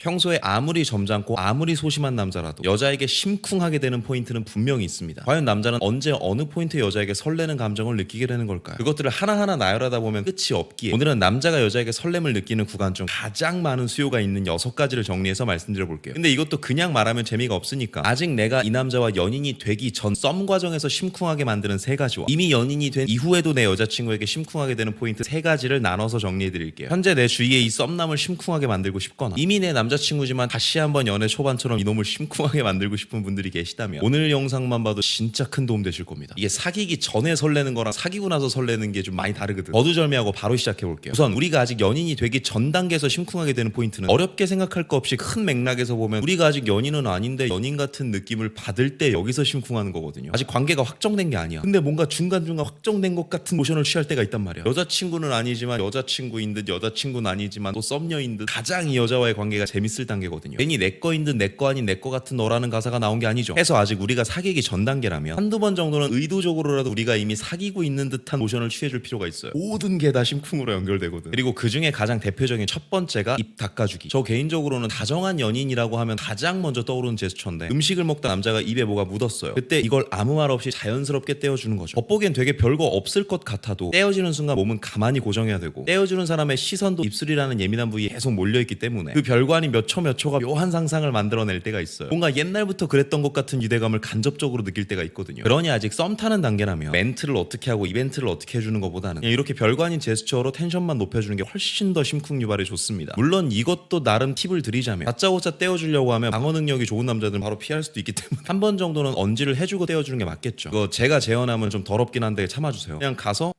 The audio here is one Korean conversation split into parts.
평소에 아무리 점잖고 아무리 소심한 남자라도 여자에게 심쿵하게 되는 포인트는 분명히 있습니다. 과연 남자는 언제 어느 포인트에 여자에게 설레는 감정을 느끼게 되는 걸까요? 그것들을 하나하나 나열하다 보면 끝이 없기에 오늘은 남자가 여자에게 설렘을 느끼는 구간 중 가장 많은 수요가 있는 6가지를 정리해서 말씀드려 볼게요. 근데 이것도 그냥 말하면 재미가 없으니까 아직 내가 이 남자와 연인이 되기 전 썸 과정에서 심쿵하게 만드는 3가지와 이미 연인이 된 이후에도 내 여자친구에게 심쿵하게 되는 포인트 3가지를 나눠서 정리해 드릴게요. 현재 내 주위에 이 썸남을 심쿵하게 만들고 싶거나 이미 내 남자친구지만 다시 한번 연애 초반처럼 이놈을 심쿵하게 만들고 싶은 분들이 계시다면 오늘 영상만 봐도 진짜 큰 도움 되실 겁니다. 이게 사귀기 전에 설레는 거랑 사귀고 나서 설레는 게 좀 많이 다르거든. 어두절미하고 바로 시작해 볼게요. 우선 우리가 아직 연인이 되기 전 단계에서 심쿵하게 되는 포인트는 어렵게 생각할 거 없이 큰 맥락에서 보면 우리가 아직 연인은 아닌데 연인 같은 느낌을 받을 때 여기서 심쿵하는 거거든요. 아직 관계가 확정된 게 아니야. 근데 뭔가 중간중간 확정된 것 같은 모션을 취할 때가 있단 말이야. 여자친구는 아니지만 여자친구인 듯 여자친구는 아니지만 또 썸녀인 듯 가장 이 여자와의 관계가 재밌을 단계거든요. 괜히 내 거인 듯 내 거 아닌 내 거 같은 너라는 가사가 나온 게 아니죠. 해서 아직 우리가 사귀기 전 단계라면 한두 번 정도는 의도적으로라도 우리가 이미 사귀고 있는 듯한 모션을 취해줄 필요가 있어요. 모든 게 다 심쿵으로 연결되거든. 그리고 그 중에 가장 대표적인 첫 번째가 입 닦아주기. 저 개인적으로는 다정한 연인이라고 하면 가장 먼저 떠오르는 제스처인데 음식을 먹다 남자가 입에 뭐가 묻었어요. 그때 이걸 아무 말 없이 자연스럽게 떼어주는 거죠. 겉보기엔 되게 별거 없을 것 같아도 떼어지는 순간 몸은 가만히 고정해야 되고 떼어주는 사람의 시선도 입술이라는 예민한 부위에 계속 몰려있기 때문에 그 별거 아닌 몇 초가 묘한 상상을 만들어낼 때가 있어요. 뭔가 옛날부터 그랬던 것 같은 유대감을 간접적으로 느낄 때가 있거든요. 그러니 아직 썸 타는 단계라면 멘트를 어떻게 하고 이벤트를 어떻게 해주는 것보다는 그냥 이렇게 별거 아닌 제스처로 텐션만 높여주는 게 훨씬 더 심쿵 유발에 좋습니다. 물론 이것도 나름 팁을 드리자면 다짜고짜 떼어주려고 하면 방어 능력이 좋은 남자들은 바로 피할 수도 있기 때문에 한 번 정도는 언지를 해주고 떼어주는 게 맞겠죠. 이거 제가 재현하면 좀 더럽긴 한데 참아주세요. 그냥 가서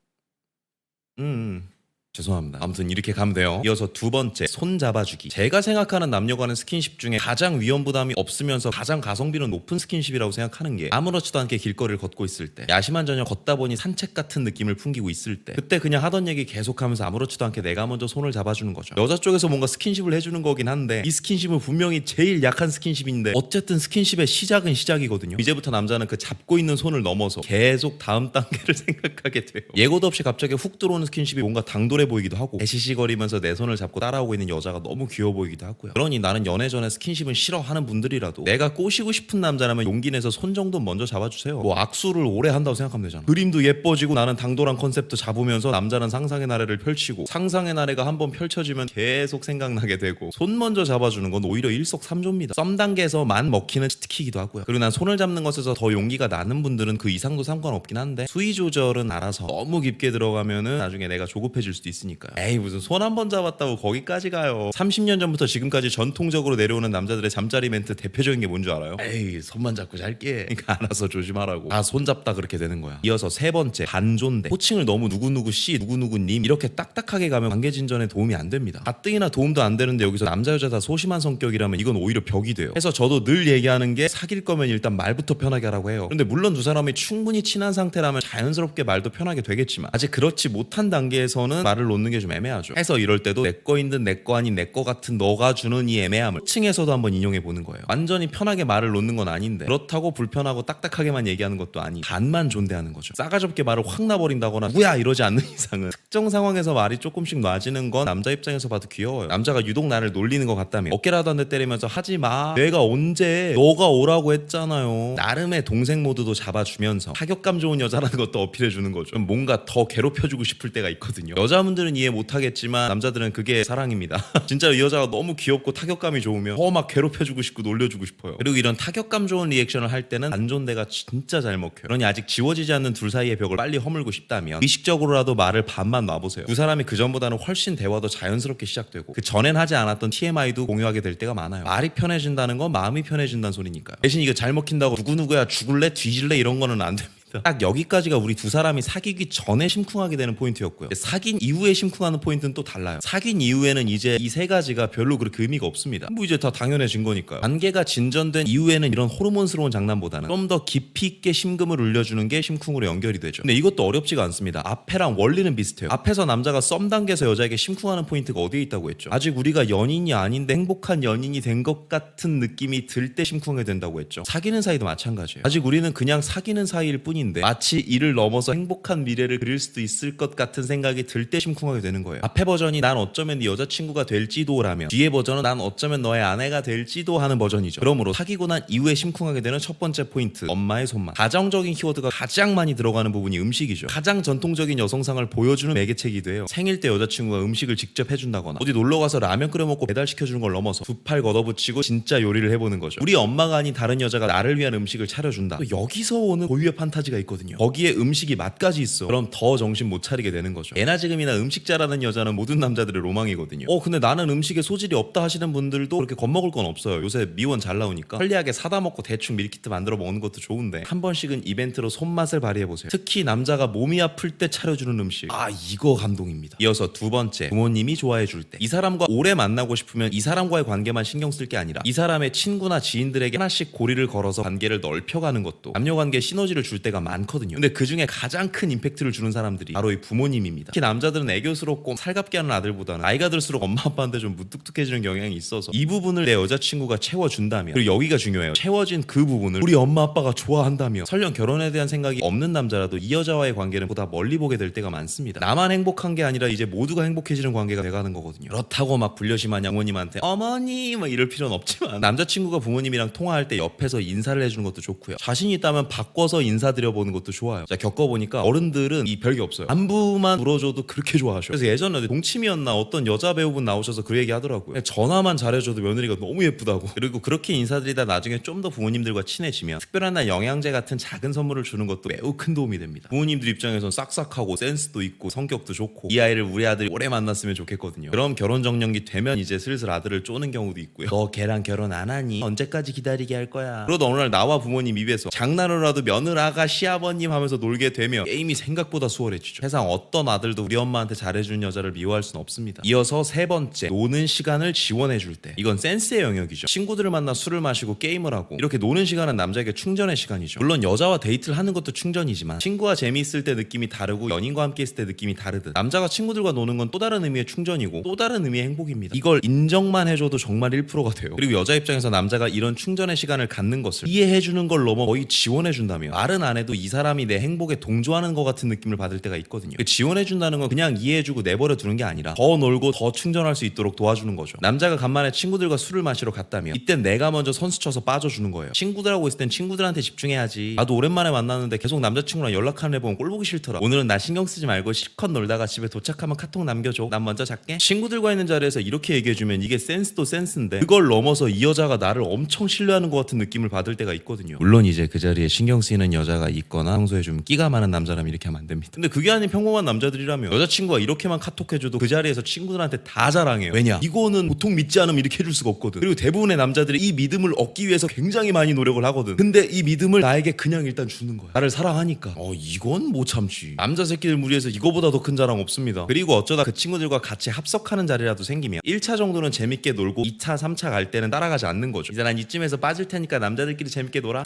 죄송합니다. 아무튼 이렇게 가면 돼요. 이어서 두 번째, 손 잡아주기. 제가 생각하는 남녀 간의 스킨십 중에 가장 위험 부담이 없으면서 가장 가성비는 높은 스킨십이라고 생각하는 게 아무렇지도 않게 길거리를 걷고 있을 때, 야심한 저녁 걷다 보니 산책 같은 느낌을 풍기고 있을 때, 그때 그냥 하던 얘기 계속하면서 아무렇지도 않게 내가 먼저 손을 잡아주는 거죠. 여자 쪽에서 뭔가 스킨십을 해주는 거긴 한데 이 스킨십은 분명히 제일 약한 스킨십인데 어쨌든 스킨십의 시작은 시작이거든요. 이제부터 남자는 그 잡고 있는 손을 넘어서 계속 다음 단계를 생각하게 돼요. 예고도 없이 갑자기 훅 들어오는 스킨십이 뭔가 당돌해 보이기도 하고 애시시거리면서 내 손을 잡고 따라오고 있는 여자가 너무 귀여워 보이기도 하고요. 그러니 나는 연애 전에 스킨십은 싫어하는 분들이라도 내가 꼬시고 싶은 남자라면 용기 내서 손 정도 먼저 잡아주세요. 뭐 악수를 오래 한다고 생각하면 되잖아. 그림도 예뻐지고 나는 당돌한 컨셉도 잡으면서 남자는 상상의 나래를 펼치고 상상의 나래가 한번 펼쳐지면 계속 생각나게 되고 손 먼저 잡아주는 건 오히려 일석삼조입니다. 썸 단계에서만 먹히는 치트키기도 하고요. 그리고 난 손을 잡는 것에서 더 용기가 나는 분들은 그 이상도 상관없긴 한데 수위 조절은 알아서 너무 깊게 들어가면은 나중에 내가 조급해질 수도 있으니까요. 에이 무슨 손 한 번 잡았다고 거기까지 가요. 30년 전부터 지금까지 전통적으로 내려오는 남자들의 잠자리 멘트 대표적인 게 뭔지 알아요? 에이 손만 잡고 잘게. 그러니까 알아서 조심하라고. 아 손 잡다 그렇게 되는 거야. 이어서 세 번째, 반존대. 호칭을 너무 누구누구 씨, 누구누구님 이렇게 딱딱하게 가면 관계 진전에 도움이 안 됩니다. 가뜩이나 도움도 안 되는데 여기서 남자 여자 다 소심한 성격이라면 이건 오히려 벽이 돼요. 그래서 저도 늘 얘기하는 게 사귈 거면 일단 말부터 편하게 하라고 해요. 그런데 물론 두 사람이 충분히 친한 상태라면 자연스럽게 말도 편하게 되겠지만 아직 그렇지 못한 단계에서는 말을 놓는 게 좀 애매하죠. 해서 이럴 때도 내 거인 듯 내 거 아닌 내 거 같은 너가 주는 이 애매함을 층에서도 한번 인용해 보는 거예요. 완전히 편하게 말을 놓는 건 아닌데 그렇다고 불편하고 딱딱하게만 얘기하는 것도 아닌 반만 존대하는 거죠. 싸가지 없게 말을 확 놔버린다거나 누구야 이러지 않는 이상은 특정 상황에서 말이 조금씩 놔지는 건 남자 입장에서 봐도 귀여워요. 남자가 유독 나를 놀리는 것 같다면 어깨라도 한 대 때리면서 하지마 내가 언제 너가 오라고 했잖아요. 나름의 동생 모드도 잡아주면서 타격감 좋은 여자라는 것도 어필해주는 거죠. 뭔가 더 괴롭혀주고 싶을 때가 있거든요. 여자분들은 이해 못하겠지만 남자들은 그게 사랑입니다. 진짜 이 여자가 너무 귀엽고 타격감이 좋으면 더 막 괴롭혀주고 싶고 놀려주고 싶어요. 그리고 이런 타격감 좋은 리액션을 할 때는 안존대가 진짜 잘 먹혀요. 그러니 아직 지워지지 않는 둘 사이의 벽을 빨리 허물고 싶다면 의식적으로라도 말을 반만 놔보세요. 두 사람이 그 전보다는 훨씬 대화도 자연스럽게 시작되고 그 전엔 하지 않았던 TMI도 공유하게 될 때가 많아요. 말이 편해진다는 건 마음이 편해진다는 소리니까요. 대신 이거 잘 먹힌다고 누구누구야 죽을래 뒤질래 이런 거는 안 됩니다. 딱 여기까지가 우리 두 사람이 사귀기 전에 심쿵하게 되는 포인트였고요. 사귄 이후에 심쿵하는 포인트는 또 달라요. 사귄 이후에는 이제 이 세 가지가 별로 그렇게 의미가 없습니다. 뭐 이제 다 당연해진 거니까요. 관계가 진전된 이후에는 이런 호르몬스러운 장난보다는 좀 더 깊이 있게 심금을 울려주는 게 심쿵으로 연결이 되죠. 근데 이것도 어렵지가 않습니다. 앞에랑 원리는 비슷해요. 앞에서 남자가 썸 단계에서 여자에게 심쿵하는 포인트가 어디에 있다고 했죠? 아직 우리가 연인이 아닌데 행복한 연인이 된 것 같은 느낌이 들 때 심쿵하게 된다고 했죠. 사귀는 사이도 마찬가지예요. 아직 우리는 그냥 사귀는 사이일 뿐인데 뿐인데 마치 이를 넘어서 행복한 미래를 그릴 수도 있을 것 같은 생각이 들 때 심쿵하게 되는 거예요. 앞에 버전이 난 어쩌면 네 여자친구가 될지도라면 뒤에 버전은 난 어쩌면 너의 아내가 될지도 하는 버전이죠. 그러므로 사귀고 난 이후에 심쿵하게 되는 첫 번째 포인트, 엄마의 손맛. 가정적인 키워드가 가장 많이 들어가는 부분이 음식이죠. 가장 전통적인 여성상을 보여주는 매개체이기도 해요. 생일 때 여자친구가 음식을 직접 해준다거나 어디 놀러가서 라면 끓여 먹고 배달시켜주는 걸 넘어서 두 팔 걷어붙이고 진짜 요리를 해보는 거죠. 우리 엄마가 아닌 다른 여자가 나를 위한 음식을 차려준다. 또 여기서 오는 고유의 판타지가 있거든요. 거기에 음식이 맛까지 있어. 그럼 더 정신 못 차리게 되는 거죠. 예나 지금이나 음식 잘하는 여자는 모든 남자들의 로망이거든요. 근데 나는 음식에 소질이 없다 하시는 분들도 그렇게 겁먹을 건 없어요. 요새 미원 잘 나오니까 편리하게 사다 먹고 대충 밀키트 만들어 먹는 것도 좋은데 한 번씩은 이벤트로 손맛을 발휘해보세요. 특히 남자가 몸이 아플 때 차려주는 음식, 이거 감동입니다. 이어서 두 번째, 부모님이 좋아해줄 때. 이 사람과 오래 만나고 싶으면 이 사람과의 관계만 신경 쓸 게 아니라 이 사람의 친구나 지인들에게 하나씩 고리를 걸어서 관계를 넓혀가는 것도 남녀관계에 시너지를 줄 때가 많거든요. 근데 그중에 가장 큰 임팩트를 주는 사람들이 바로 이 부모님입니다. 특히 남자들은 애교스럽고 살갑게 하는 아들보다는 나이가 들수록 엄마 아빠한테 좀 무뚝뚝해지는 경향이 있어서 이 부분을 내 여자친구가 채워준다면, 그리고 여기가 중요해요. 채워진 그 부분을 우리 엄마 아빠가 좋아한다면 설령 결혼에 대한 생각이 없는 남자라도 이 여자와의 관계는 보다 멀리 보게 될 때가 많습니다. 나만 행복한 게 아니라 이제 모두가 행복해지는 관계가 돼가는 거거든요. 그렇다고 막 불려심한 어머님한테 어머니 막 이럴 필요는 없지만 남자친구가 부모님이랑 통화할 때 옆에서 인사를 해주는 것도 좋고요. 자신이 있다면 바꿔서 인사드려보는 것도 좋아요. 자, 겪어보니까 어른들은 이 별게 없어요. 안부만 물어줘도 그렇게 좋아하셔. 그래서 예전에 동치미였나 어떤 여자 배우분 나오셔서 그 얘기 하더라고요. 전화만 잘해줘도 며느리가 너무 예쁘다고. 그리고 그렇게 인사드리다 나중에 좀 더 부모님들과 친해지면 특별한 날 영양제 같은 작은 선물을 주는 것도 매우 큰 도움이 됩니다. 부모님들 입장에선 싹싹하고 센스도 있고 성격도 좋고 이 아이를 우리 아들이 오래 만났으면 좋겠거든요. 그럼 결혼 정년기 되면 이제 슬슬 아들을 쪼는 경우도 있고요. 너 걔랑 결혼 안 하니? 언제까지 기다리게 할 거야? 그러다 어느 날 나와 부모님 입에서 장난으로라도 며느라가 시아버님 하면서 놀게 되면 게임이 생각보다 수월해지죠. 세상 어떤 아들도 우리 엄마한테 잘해준 여자를 미워할 수는 없습니다. 이어서 세 번째, 노는 시간을 지원해줄 때. 이건 센스의 영역이죠. 친구들을 만나 술을 마시고 게임을 하고 이렇게 노는 시간은 남자에게 충전의 시간이죠. 물론 여자와 데이트를 하는 것도 충전이지만 친구와 재미있을 때 느낌이 다르고 연인과 함께 있을 때 느낌이 다르듯 남자가 친구들과 노는 건 또 다른 의미의 충전이고 또 다른 의미의 행복입니다. 이걸 인정만 해줘도 정말 1%가 돼요. 그리고 여자 입장에서 남자가 이런 충전의 시간을 갖는 것을 이해해주는 걸 넘어 거의 지원해준다면 말은 안 해도 이 사람이 내 행복에 동조하는 것 같은 느낌을 받을 때가 있거든요. 지원해준다는 건 그냥 이해해주고 내버려 두는 게 아니라 더 놀고 더 충전할 수 있도록 도와주는 거죠. 남자가 간만에 친구들과 술을 마시러 갔다면 이땐 내가 먼저 선수 쳐서 빠져주는 거예요. 친구들하고 있을 땐 친구들한테 집중해야지. 나도 오랜만에 만났는데 계속 남자친구랑 연락하는 애 보면 꼴 보기 싫더라. 오늘은 나 신경 쓰지 말고 실컷 놀다가 집에 도착하면 카톡 남겨줘. 난 먼저 잘게. 친구들과 있는 자리에서 이렇게 얘기해주면 이게 센스도 센스인데 그걸 넘어서 이 여자가 나를 엄청 신뢰하는 것 같은 느낌을 받을 때가 있거든요. 물론 이제 그 자리에 신경 쓰이는 여자가 있거나 평소에 좀 끼가 많은 남자라면 이렇게 하면 안 됩니다. 근데 그게 아닌 평범한 남자들이라면 여자친구가 이렇게만 카톡해줘도 그 자리에서 친구들한테 다 자랑해요. 왜냐? 이거는 보통 믿지 않으면 이렇게 해줄 수가 없거든. 그리고 대부분의 남자들이 이 믿음을 얻기 위해서 굉장히 많이 노력을 하거든. 근데 이 믿음을 나에게 그냥 일단 주는 거야. 나를 사랑하니까. 이건 못 참지. 남자 새끼들 무리에서 이거보다 더 큰 자랑 없습니다. 그리고 어쩌다 그 친구들과 같이 합석하는 자리라도 생기면 1차 정도는 재밌게 놀고 2차 3차 갈 때는 따라가지 않는 거죠. 이제 난 이쯤에서 빠질 테니까 남자들끼리 재밌게 놀아.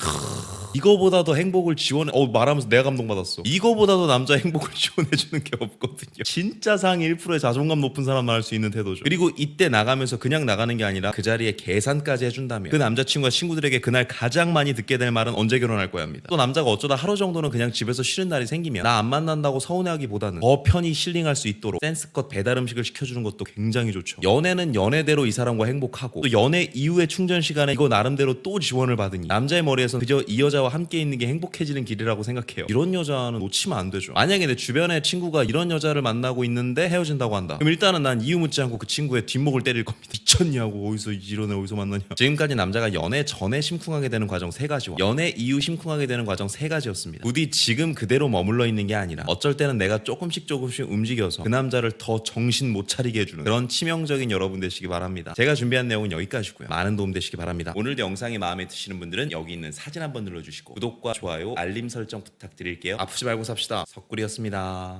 이거보다 더 행복을 지원해. 말하면서 내가 감동받았어. 이거보다도 남자 행복을 지원해주는 게 없거든요. 진짜 상위 1%의 자존감 높은 사람만 할 수 있는 태도죠. 그리고 이때 나가면서 그냥 나가는 게 아니라 그 자리에 계산까지 해준다면 그 남자친구가 친구들에게 그날 가장 많이 듣게 될 말은 언제 결혼할 거야 합니다. 또 남자가 어쩌다 하루 정도는 그냥 집에서 쉬는 날이 생기면 나 안 만난다고 서운해하기보다는 더 편히 힐링할 수 있도록 센스껏 배달 음식을 시켜주는 것도 굉장히 좋죠. 연애는 연애대로 이 사람과 행복하고 또 연애 이후의 충전 시간에 이거 나름대로 또 지원을 받으니 남자의 머리에서 그저 이 여자와 함께 있는 게 행복해지는 길이라고 생각해요. 이런 여자는 놓치면 안 되죠. 만약에 내 주변에 친구가 이런 여자를 만나고 있는데 헤어진다고 한다. 그럼 일단은 난 이유 묻지 않고 그 친구의 뒷목을 때릴 겁니다. 미쳤냐고. 어디서 이런 애 어디서 만나냐. 지금까지 남자가 연애 전에 심쿵하게 되는 과정 3가지와 연애 이후 심쿵하게 되는 과정 3가지였습니다. 부디 지금 그대로 머물러 있는 게 아니라 어쩔 때는 내가 조금씩 움직여서 그 남자를 더 정신 못 차리게 해주는 그런 치명적인 여러분 되시기 바랍니다. 제가 준비한 내용은 여기까지고요. 많은 도움 되시기 바랍니다. 오늘도 영상이 마음에 드시는 분들은 여기 있는 사진 한번 눌러주시고 구독과 좋아요, 알림 설정 부탁드릴게요. 아프지 말고 삽시다. 석구리였습니다.